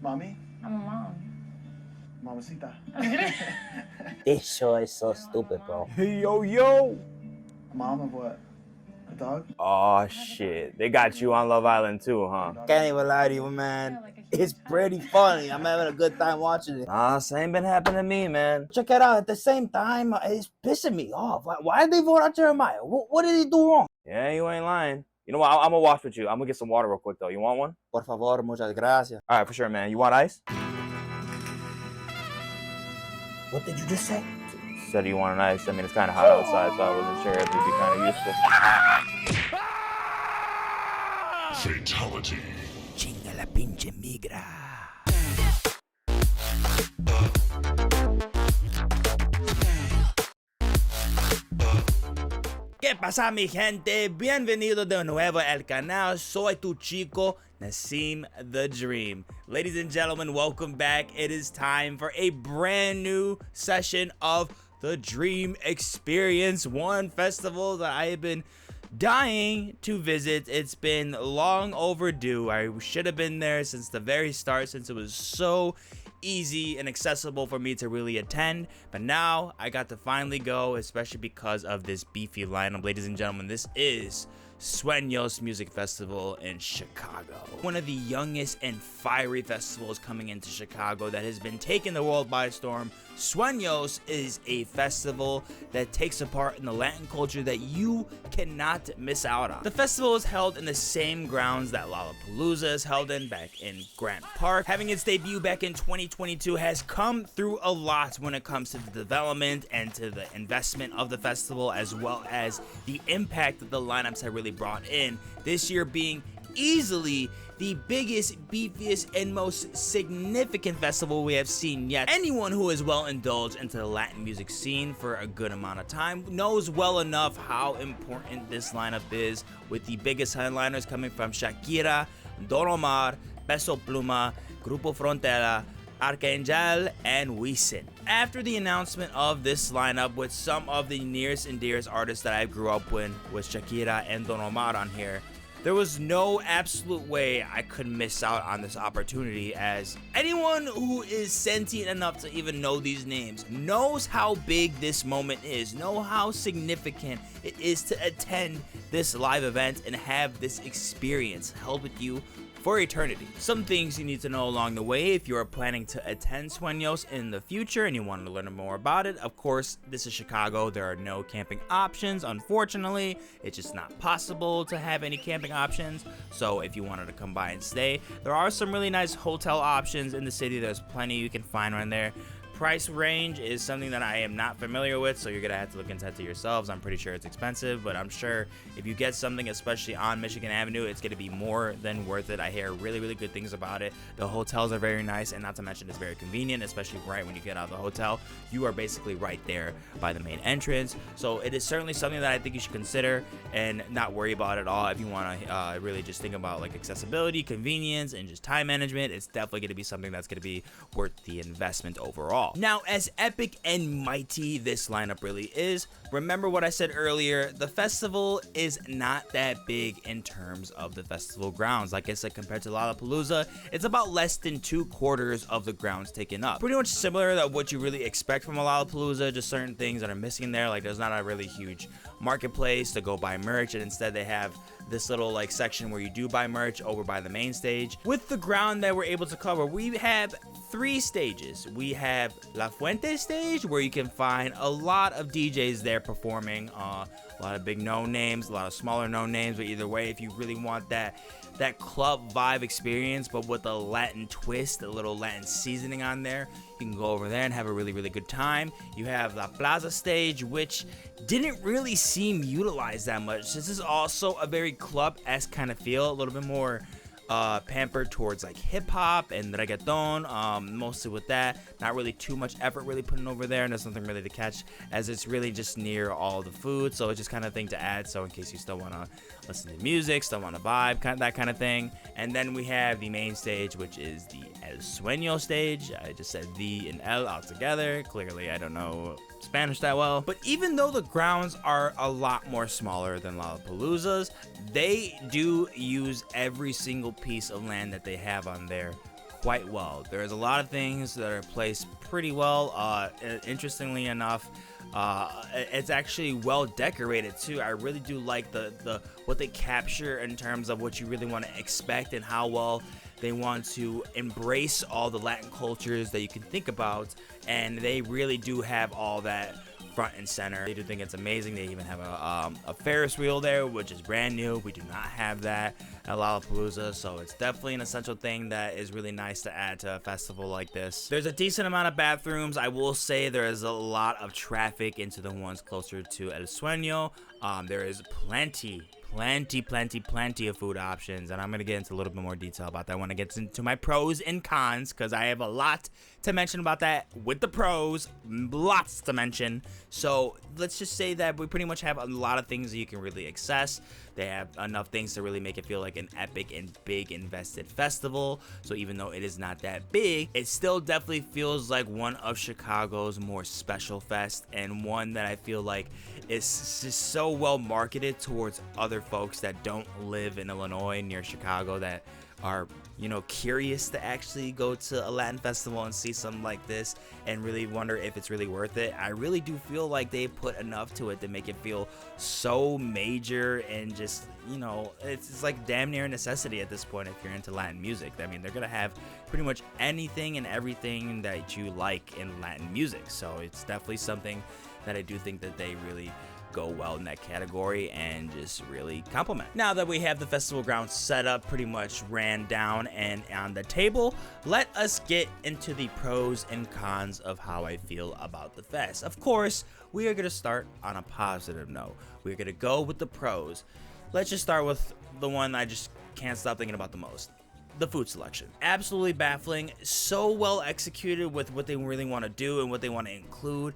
Mommy? I'm a mom. Mamacita. This show is so stupid, bro. Yo. Mom of what? A dog? Oh shit, they got you on Love Island too, huh? Can't even lie to you, man. It's pretty funny. I'm having a good time watching it. Nah, same been happening to me, man. Check it out. At the same time, it's pissing me off. Why did they vote out Jeremiah? What did he do wrong? Yeah, you ain't lying. You know what? I'm gonna watch with you. I'm gonna get some water real quick though. You want one? Por favor, muchas gracias. All right, for sure, man. You want ice? What did you just say? Said you want an ice. I mean, it's kind of hot outside, so I wasn't sure if it'd be kind of useful. Fatality. Chinga la pinche migra. ¿Qué pasa, mi gente? Bienvenido de nuevo al canal. Soy tu chico, Nasim the Dream. Ladies and gentlemen, welcome back. It is time for a brand new session of the Dream Experience, one festival that I have been dying to visit. It's been long overdue. I should have been there since the very start, since it was so easy and accessible for me to really attend, but now I got to finally go, especially because of this beefy lineup. Ladies and gentlemen, this is Sueños Music Festival in Chicago, one of the youngest and fiery festivals coming into Chicago that has been taking the world by storm. Sueños is a festival that takes a part in the Latin culture that you cannot miss out on. The festival is held in the same grounds that Lollapalooza is held in, back in Grant Park. Having its debut back in 2022 has come through a lot when it comes to the development and to the investment of the festival, as well as the impact that the lineups have really brought in. This year being easily the biggest, beefiest, and most significant festival we have seen yet. Anyone who is well indulged into the Latin music scene for a good amount of time knows well enough how important this lineup is, with the biggest headliners coming from Shakira, Don Omar, Peso Pluma, Grupo Frontera, Arcangel, and Wisin. After the announcement of this lineup, with some of the nearest and dearest artists that I grew up with Shakira and Don Omar on here, there was no absolute way I could miss out on this opportunity, as anyone who is sentient enough to even know these names knows how big this moment is, know how significant it is to attend this live event and have this experience held with you for eternity. Some things you need to know along the way if you are planning to attend Sueños in the future and you want to learn more about it. Of course, this is Chicago. There are no camping options, unfortunately. It's just not possible to have any camping options. So if you wanted to come by and stay, there are some really nice hotel options in the city. There's plenty you can find around there. Price range is something that I am not familiar with, so you're gonna have to look into it yourselves. I'm pretty sure it's expensive, but I'm sure if you get something, especially on Michigan Avenue, it's gonna be more than worth it. I hear really, really good things about it. The hotels are very nice, and not to mention it's very convenient, especially right when you get out of the hotel. You are basically right there by the main entrance. So it is certainly something that I think you should consider and not worry about at all. If you want to really just think about like accessibility, convenience, and just time management, it's definitely gonna be something that's gonna be worth the investment overall. Now, as epic and mighty this lineup really is, remember what I said earlier, the festival is not that big in terms of the festival grounds. Like I said, compared to Lollapalooza, it's about less than 2/4 of the grounds taken up. Pretty much similar to what you really expect from a Lollapalooza, just certain things that are missing there. Like there's not a really huge marketplace to go buy merch, and instead they have this little like section where you do buy merch over by the main stage. With the ground that we're able to cover, we have 3 stages. We have La Fuente stage, where you can find a lot of DJs there performing, a lot of big known names, a lot of smaller known names, but either way, if you really want that club vibe experience but with a Latin twist, a little Latin seasoning on there, you can go over there and have a really, really good time. You have La Plaza stage, which didn't really seem utilized that much. This is also a very club-esque kind of feel, a little bit more pampered towards like hip-hop and reggaeton, mostly with that. Not really too much effort really putting over there, and there's nothing really to catch, as it's really just near all the food, so it's just kind of thing to add, so in case you still want to listen to music, still want to vibe, that kind of thing. And then we have the main stage, which is the El Sueño stage. I just said the and El all together. Clearly I don't know Spanish that well, but even though the grounds are a lot more smaller than Lollapalooza's, they do use every single piece of land that they have on there quite well. There's a lot of things that are placed pretty well. Interestingly enough, it's actually well decorated too. I really do like the what they capture in terms of what you really want to expect and how well they want to embrace all the Latin cultures that you can think about, and they really do have all that front and center. They do think it's amazing. They even have a Ferris wheel there, which is brand new. We do not have that at Lollapalooza, so it's definitely an essential thing that is really nice to add to a festival like this. There's a decent amount of bathrooms. I will say there is a lot of traffic into the ones closer to El Sueño. There is plenty of food options, and I'm gonna get into a little bit more detail about that when I get into my pros and cons, because I have a lot to mention about that with the pros, lots to mention. So let's just say that we pretty much have a lot of things that you can really access. They have enough things to really make it feel like an epic and big invested festival. So even though it is not that big, it still definitely feels like one of Chicago's more special fest, and one that I feel like is just so well marketed towards other folks that don't live in Illinois near Chicago, that are, you know, curious to actually go to a Latin festival and see something like this and really wonder if it's really worth it. I really do feel like they put enough to it to make it feel so major, and just, you know, it's like damn near a necessity at this point if you're into Latin music. I mean, they're gonna have pretty much anything and everything that you like in Latin music, so it's definitely something that I do think that they really go well in that category and just really compliment. Now that we have the festival grounds set up, pretty much ran down and on the table, let us get into the pros and cons of how I feel about the fest. Of course, we are going to start on a positive note. We're going to go with the pros. Let's just start with the one I just can't stop thinking about the most. The food selection. Absolutely baffling. So well executed with what they really want to do and what they want to include.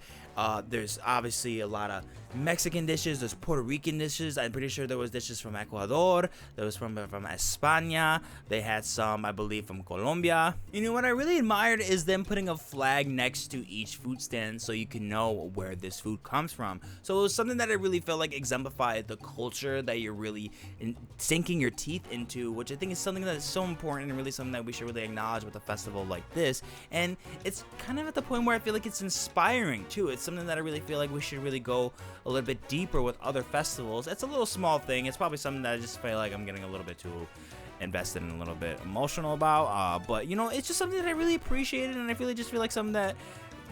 There's obviously a lot of Mexican dishes, there's Puerto Rican dishes. I'm pretty sure there was dishes from Ecuador, there was from España, they had some, I believe, from Colombia. You know what I really admired is them putting a flag next to each food stand so you can know where this food comes from. So it was something that I really felt like exemplified the culture that you're really sinking your teeth into, which I think is something that is so important and really something that we should really acknowledge with a festival like this. And it's kind of at the point where I feel like it's inspiring too. It's something that I really feel like we should really go a little bit deeper with other festivals. It's a little small thing. It's probably something that I just feel like I'm getting a little bit too invested and a little bit emotional about. But you know, it's just something that I really appreciated, and I really just feel like something that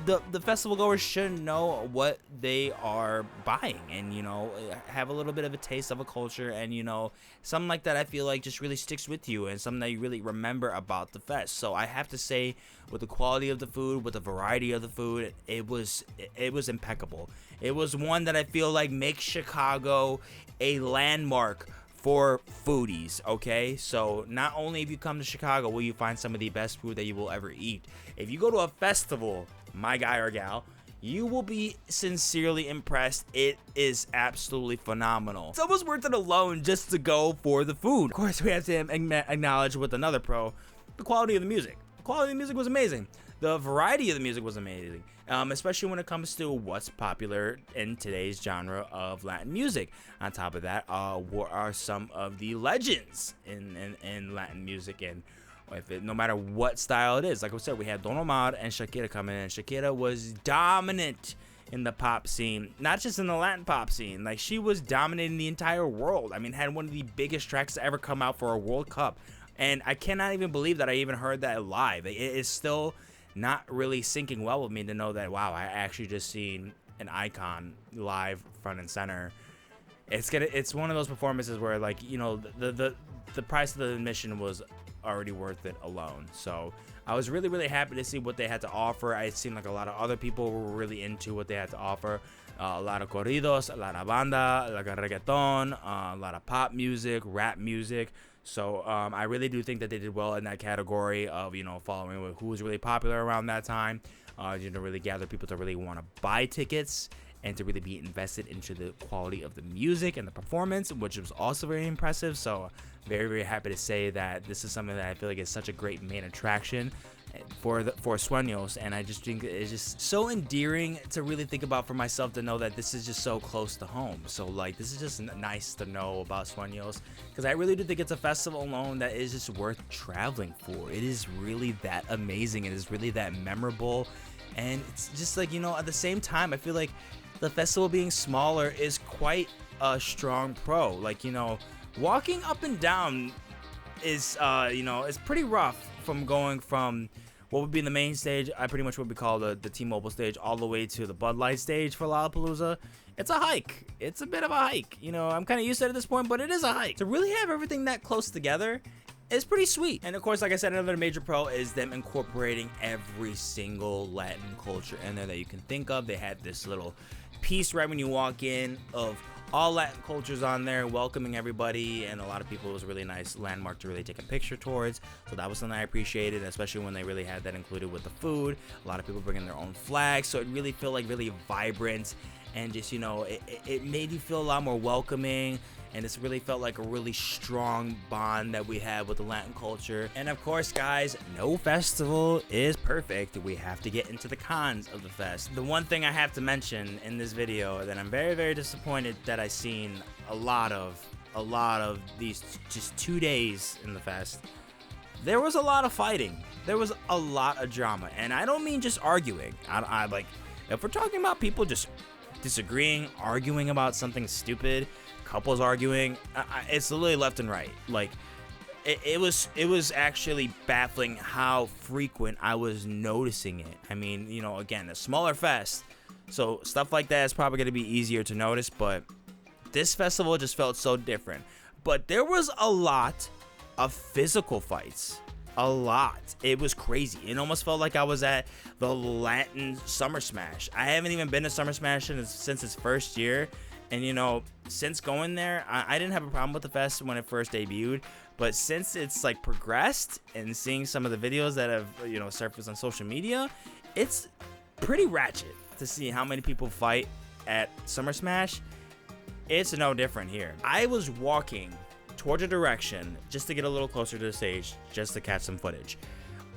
the festival goers should know what they are buying, and, you know, have a little bit of a taste of a culture, and, you know, something like that I feel like just really sticks with you and something that you really remember about the fest. So I have to say, with the quality of the food, with the variety of the food, it was impeccable. It was one that I feel like makes Chicago a landmark for foodies, okay? So not only if you come to Chicago will you find some of the best food that you will ever eat, if you go to a festival, my guy or gal, you will be sincerely impressed. It is absolutely phenomenal. It's almost worth it alone just to go for the food. Of course, we have to acknowledge with another pro, the quality of the music. The quality of the music was amazing. The variety of the music was amazing, especially when it comes to what's popular in today's genre of Latin music. On top of that, what are some of the legends in Latin music, and no matter what style it is. Like I said, we had Don Omar and Shakira coming in. Shakira was dominant in the pop scene, not just in the Latin pop scene. Like, she was dominating the entire world. I mean, had one of the biggest tracks to ever come out for a World Cup. And I cannot even believe that I even heard that live. It is still not really sinking well with me to know that, wow, I actually just seen an icon live front and center. It's one of those performances where, like, you know, the price of the admission was already worth it alone. So I was really happy to see what they had to offer. It seemed like a lot of other people were really into what they had to offer. A lot of corridos, a lot of banda, like a reggaeton, a lot of pop music, rap music. So I really do think that they did well in that category of, you know, following who was really popular around that time. You know, really gather people to really want to buy tickets and to really be invested into the quality of the music and the performance, which was also very impressive. So very happy to say that this is something that I feel like is such a great main attraction for Sueños, and I just think it's just so endearing to really think about for myself to know that this is just so close to home. So like this is just nice to know about Sueños, because I really do think it's a festival alone that is just worth traveling for. It is really that amazing. It is really that memorable, and it's just like, you know, at the same time I feel like the festival being smaller is quite a strong pro. Like, you know, walking up and down is you know, it's pretty rough from going from what would be the main stage, I pretty much what we call the T-Mobile stage, all the way to the Bud Light stage for Lollapalooza. It's a hike. It's a bit of a hike. You know, I'm kind of used to it at this point, but it is a hike. To really have everything that close together is pretty sweet. And of course, like I said, another major pro is them incorporating every single Latin culture in there that you can think of. They had this little piece right when you walk in of all Latin cultures on there, welcoming everybody, and a lot of people. It was a really nice landmark to really take a picture towards, so that was something I appreciated, especially when they really had that included with the food. A lot of people bringing their own flags, so it really felt like really vibrant, and just, you know, it made you feel a lot more welcoming, and it's really felt like a really strong bond that we have with the Latin culture. And of course, guys, no festival is perfect. We have to get into the cons of the fest. The one thing I have to mention in this video that I'm very, very disappointed that I seen a lot of these just 2 days in the fest, there was a lot of fighting. There was a lot of drama, and I don't mean just arguing. I like, if we're talking about people just disagreeing, arguing about something stupid, couples arguing, it's literally left and right. Like it was actually baffling how frequent I was noticing it. I mean, you know, again, a smaller fest, so stuff like that is probably going to be easier to notice, but this festival just felt so different. But there was a lot of physical fights. A lot. It was crazy. It almost felt like I was at the Latin Summer Smash. I haven't even been to Summer Smash since its first year. And, you know, since going there, I didn't have a problem with the fest when it first debuted. But since it's, like, progressed and seeing some of the videos that have, you know, surfaced on social media, it's pretty ratchet to see how many people fight at Summer Smash. It's no different here. I was walking towards a direction just to get a little closer to the stage, just to catch some footage.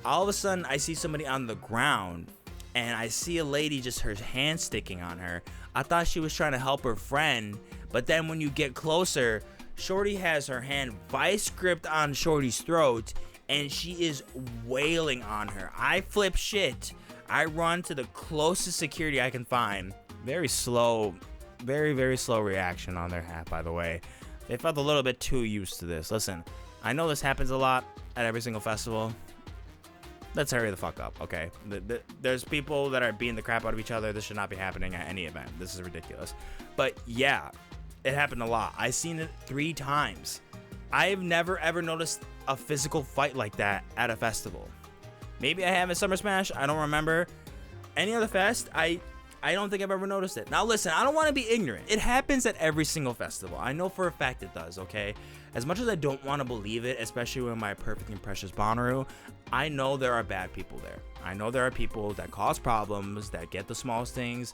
All of a sudden, I see somebody on the ground, and I see a lady, just her hand sticking on her. I thought she was trying to help her friend, but then when you get closer, Shorty has her hand vice gripped on Shorty's throat, and she is wailing on her. I flip shit. I run to the closest security I can find. Very slow, very, very slow reaction on their half, by the way. They felt a little bit too used to this. Listen, I know this happens a lot at every single festival. Let's hurry the fuck up, okay? There's people that are beating the crap out of each other. This should not be happening at any event. This is ridiculous. But yeah, it happened a lot. I've seen it 3 times. I've never ever noticed a physical fight like that at a festival. Maybe I have at Summer Smash. I don't remember. Any other fest, I don't think I've ever noticed it. Now listen, I don't want to be ignorant. It happens at every single festival. I know for a fact it does, okay? As much as I don't want to believe it, especially with my perfect and precious Bonnaroo, I know there are bad people there. I know there are people that cause problems, that get the smallest things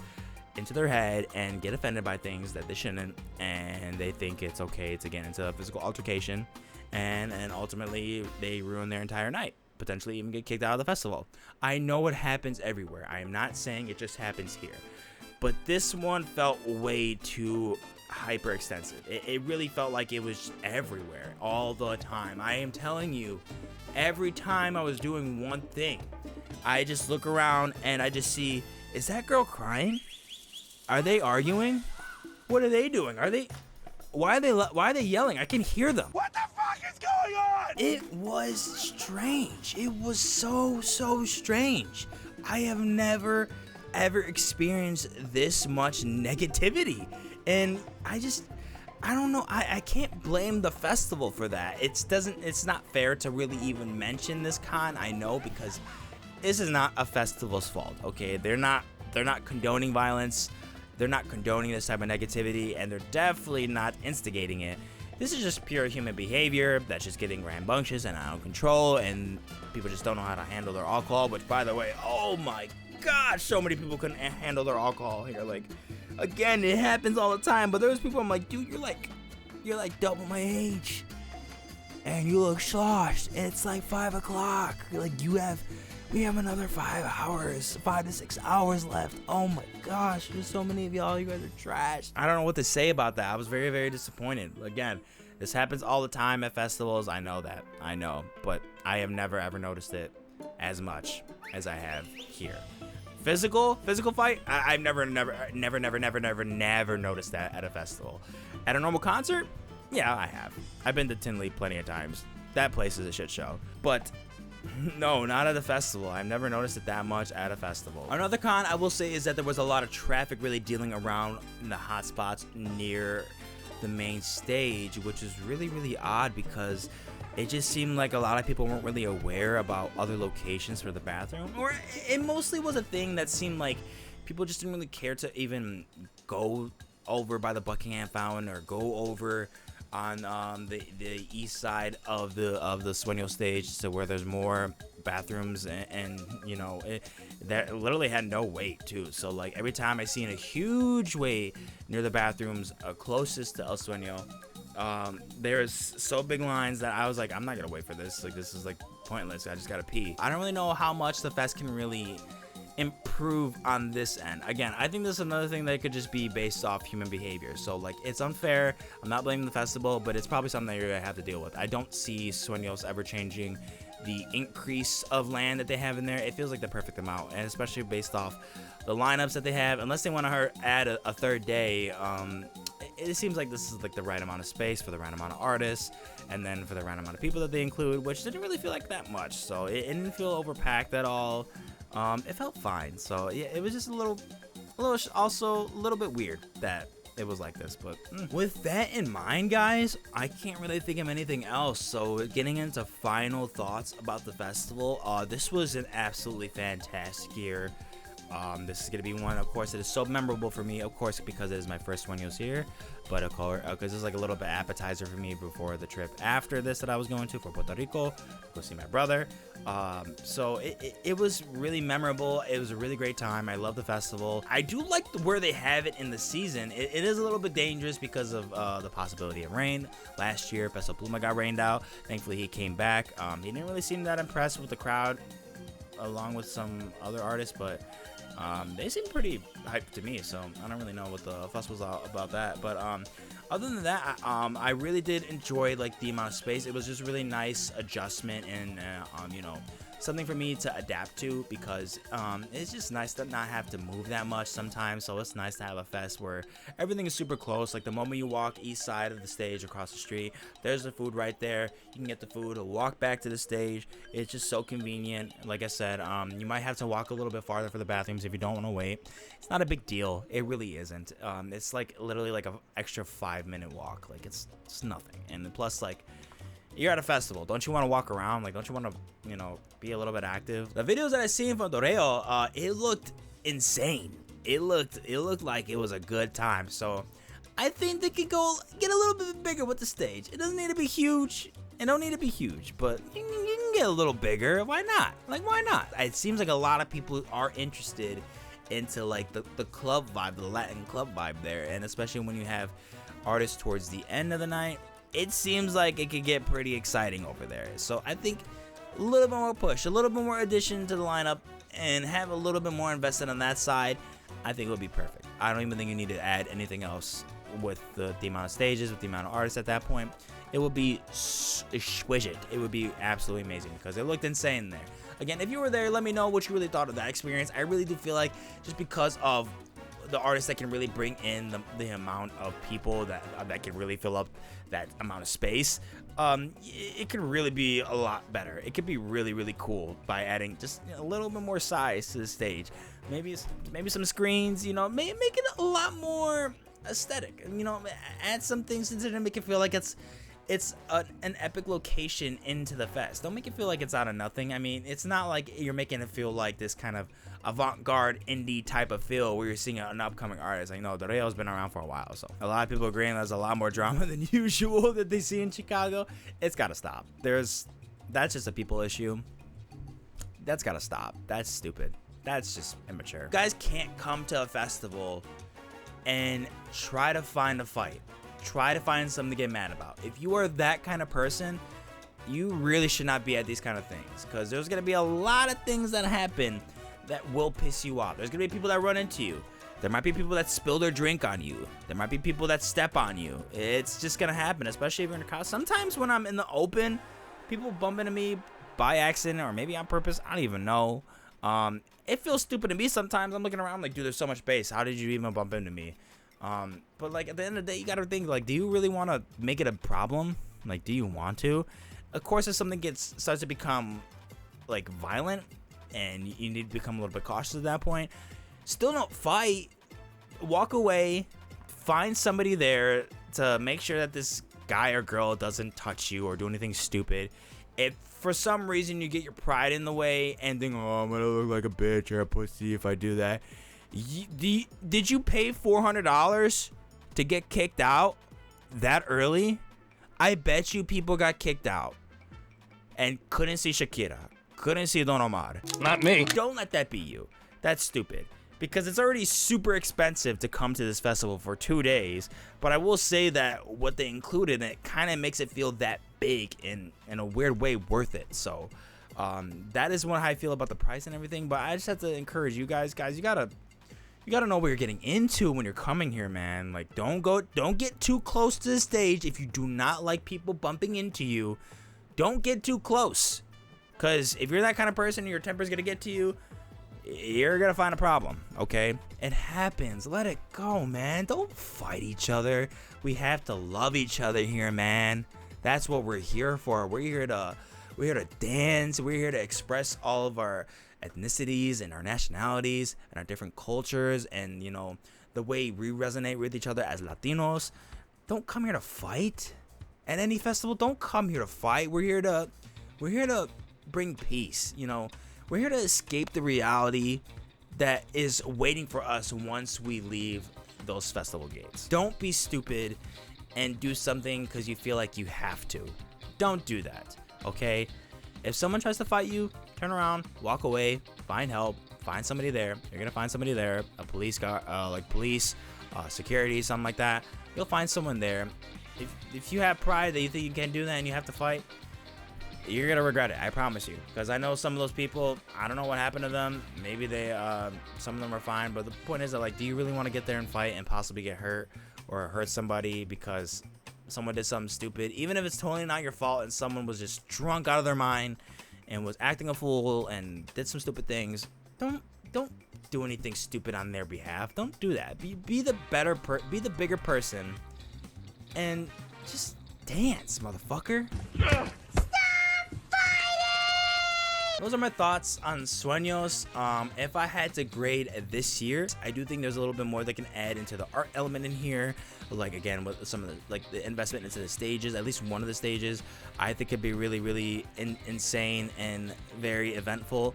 into their head and get offended by things that they shouldn't, and they think it's okay to get into a physical altercation, and ultimately they ruin their entire night. Potentially even get kicked out of the festival. I know it happens everywhere. I am not saying it just happens here, but this one felt way too hyperextensive. It really felt like it was everywhere all the time. I am telling you, every time I was doing one thing, I just look around and I just see, is that girl crying? Are they arguing? What are they doing? Why are they yelling? I can hear them. What the fuck is going on? It was strange. It was so strange. I have never ever experienced this much negativity, and I don't know. I can't blame the festival for that. It's not fair to really even mention this con. I know, because this is not a festival's fault. Okay, they're not condoning violence. They're not condoning this type of negativity, and they're definitely not instigating it. This is just pure human behavior that's just getting rambunctious and out of control, and people just don't know how to handle their alcohol, which, by the way, oh my god, so many people couldn't handle their alcohol here. Like, again, it happens all the time, but there's people I'm like, dude, you're like double my age, and you look sloshed, and it's like 5 o'clock. Like, We have another 5 hours, 5 to 6 hours left. Oh my gosh, there's so many of y'all. You guys are trash. I don't know what to say about that. I was very, very disappointed. Again, this happens all the time at festivals. I know that. I know. But I have never, ever noticed it as much as I have here. Physical fight? I've never noticed that at a festival. At a normal concert? Yeah, I have. I've been to Tinley plenty of times. That place is a shit show. But no, not at a festival. I've never noticed it that much at a festival. Another con I will say is that there was a lot of traffic really dealing around in the hot spots near the main stage, which is really, really odd because it just seemed like a lot of people weren't really aware about other locations for the bathroom. Or it mostly was a thing that seemed like people just didn't really care to even go over by the Buckingham Fountain or go over on the east side of the Sueños stage to where there's more bathrooms and you know that literally had no wait too. So like every time I seen a huge wait near the bathrooms closest to El Sueño, there's so big lines that I was like, I'm not gonna wait for this. Like this is like pointless. I just gotta pee. I don't really know how much the fest can really improve on this end. Again, I think this is another thing that could just be based off human behavior. So like it's unfair. I'm not blaming the festival, but it's probably something that you're gonna have to deal with. I don't see Sueños ever changing the increase of land that they have in there. It feels like the perfect amount, and especially based off the lineups that they have. Unless they want to add a third day, it seems like this is like the right amount of space for the right amount of artists, and then for the right amount of people that they include, which didn't really feel like that much. So it didn't feel overpacked at all. It felt fine. So yeah, it was just also a little bit weird that it was like this. But with that in mind, guys, I can't really think of anything else. So getting into final thoughts about the festival, this was an absolutely fantastic year. This is gonna be one, of course, that is so memorable for me, of course, because it is my first Sueños here, but of course, because this is like a little bit appetizer for me before the trip after this that I was going to for Puerto Rico, go see my brother. So it was really memorable. It was a really great time. I love the festival. I do like where they have it in the season. It is a little bit dangerous because of the possibility of rain. Last year, Peso Pluma got rained out. Thankfully, he came back. He didn't really seem that impressed with the crowd, along with some other artists, but they seem pretty hyped to me, so I don't really know what the fuss was about that. But other than that, I really did enjoy like the amount of space. It was just really nice adjustment and you know, something for me to adapt to, because it's just nice to not have to move that much sometimes. So it's nice to have a fest where everything is super close. Like the moment you walk east side of the stage across the street, there's the food right there. You can get the food, walk back to the stage. It's just so convenient. Like I said, you might have to walk a little bit farther for the bathrooms if you don't want to wait. It's not a big deal. It really isn't. It's like literally like an extra 5-minute walk. Like it's nothing. And plus, like, you're at a festival. Don't you want to walk around? Like, don't you want to, you know, be a little bit active? The videos that I seen from Toreo, it looked insane. It looked like it was a good time. So I think they could go get a little bit bigger with the stage. It doesn't need to be huge. It don't need to be huge, but you can get a little bigger. Why not? Like, why not? It seems like a lot of people are interested into like the club vibe, the Latin club vibe there, and especially when you have artists towards the end of the night, it seems like it could get pretty exciting over there. So I think a little bit more push, a little bit more addition to the lineup, and have a little bit more invested on that side, I think it would be perfect. I don't even think you need to add anything else with the amount of stages, with the amount of artists at that point. It would be exquisite. It would be absolutely amazing because it looked insane there. Again, if you were there, let me know what you really thought of that experience. I really do feel like just because of the artists that can really bring in the amount of people that can really fill up that amount of space, it could really be a lot better. It could be really, really cool by adding just a little bit more size to the stage. Maybe some screens, you know, make it a lot more aesthetic. You know, add some things into it to make it feel like it's an epic location into the fest. Don't make it feel like it's out of nothing. I mean, it's not like you're making it feel like this kind of avant-garde indie type of feel where you're seeing an upcoming artist. Like, no, Doreo's been around for a while, so a lot of people agreeing there's a lot more drama than usual that they see in Chicago. It's gotta stop. That's just a people issue. That's gotta stop. That's stupid. That's just immature. You guys can't come to a festival and try to find a fight. Try to find something to get mad about. If you are that kind of person, you really should not be at these kind of things, because there's going to be a lot of things that happen that will piss you off. There's going to be people that run into you. There might be people that spill their drink on you. There might be people that step on you. It's just going to happen, especially if you're in a car. Sometimes when I'm in the open, people bump into me by accident or maybe on purpose. I don't even know. It feels stupid to me sometimes. I'm looking around like, dude, there's so much space. How did you even bump into me? But like at the end of the day, you got to think, like, do you really want to make it a problem? Like, do you want to? Of course, if something starts to become like violent and you need to become a little bit cautious at that point, still don't fight. Walk away. Find somebody there to make sure that this guy or girl doesn't touch you or do anything stupid. If for some reason you get your pride in the way and think, oh, I'm gonna look like a bitch or a pussy if I do that, did you pay $400 to get kicked out that early? I bet you people got kicked out and couldn't see Shakira, couldn't see Don Omar. Not me. Don't let that be you. That's stupid. Because it's already super expensive to come to this festival for 2 days. But I will say that what they included, it kind of makes it feel that big and in a weird way worth it. So that is how I feel about the price and everything. But I just have to encourage you guys, you gotta know what you're getting into when you're coming here, man. Like, don't get too close to the stage. If you do not like people bumping into you, don't get too close. Because if you're that kind of person, your temper's gonna get to you, you're gonna find a problem. Okay, it happens. Let it go, man. Don't fight each other. We have to love each other here, man. That's what we're here for. We're here to dance. We're here to express all of our ethnicities and our nationalities and our different cultures, and you know, the way we resonate with each other as Latinos. Don't come here to fight at any festival. Don't come here to fight. We're here to bring peace. You know, we're here to escape the reality that is waiting for us once we leave those festival gates. Don't be stupid and do something because you feel like you have to. Don't do that, okay? If someone tries to fight you, turn around, walk away, find help, find somebody there. You're gonna find somebody there, a police car, like police, security, something like that. You'll find someone there. If you have pride that you think you can't do that and you have to fight, you're gonna regret it. I promise you. Because I know some of those people, I don't know what happened to them. Maybe some of them are fine. But the point is that, like, do you really want to get there and fight and possibly get hurt or hurt somebody because someone did something stupid? Even if it's totally not your fault and someone was just drunk out of their mind and was acting a fool and did some stupid things, don't do anything stupid on their behalf. Don't do that. Be the bigger person and just dance, motherfucker. Those are my thoughts on Sueños. If I had to grade this year, I do think there's a little bit more they can add into the art element in here. Like, again, with some of the investment into the stages, at least one of the stages, I think could be really, really insane and very eventful.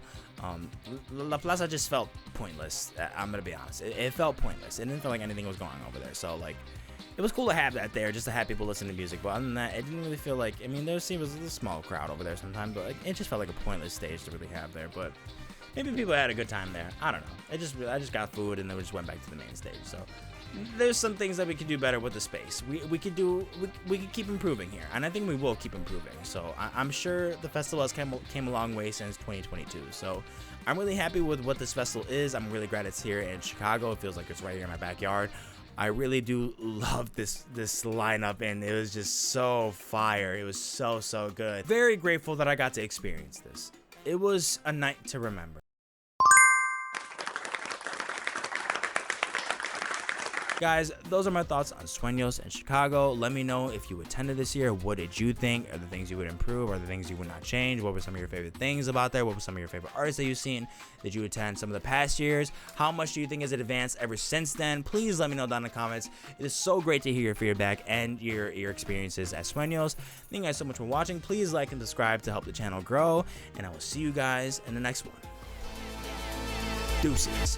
La Plaza just felt pointless. I'm gonna be honest. It felt pointless. It didn't feel like anything was going on over there. So, like, it was cool to have that there, just to have people listen to music. But other than that, it didn't really feel like, I mean, there was a small crowd over there sometimes, but like, it just felt like a pointless stage to really have there. But maybe people had a good time there. I don't know. I just got food and then we just went back to the main stage. So there's some things that we could do better with the space. We could keep improving here, and I think we will keep improving. So I'm sure the festival has came a long way since 2022. So I'm really happy with what this festival is. I'm really glad it's here in Chicago. It feels like it's right here in my backyard. I really do love this lineup, and it was just so fire. It was so good. Very grateful that I got to experience this. It was a night to remember. Guys, those are my thoughts on Sueños in Chicago. Let me know if you attended this year. What did you think? Are there things you would improve? Are there things you would not change? What were some of your favorite things about there? What were some of your favorite artists that you've seen? Did you attend some of the past years? How much do you think has it advanced ever since then? Please let me know down in the comments. It is so great to hear your feedback and your experiences at Sueños. Thank you guys so much for watching. Please like and subscribe to help the channel grow. And I will see you guys in the next one. Deuces.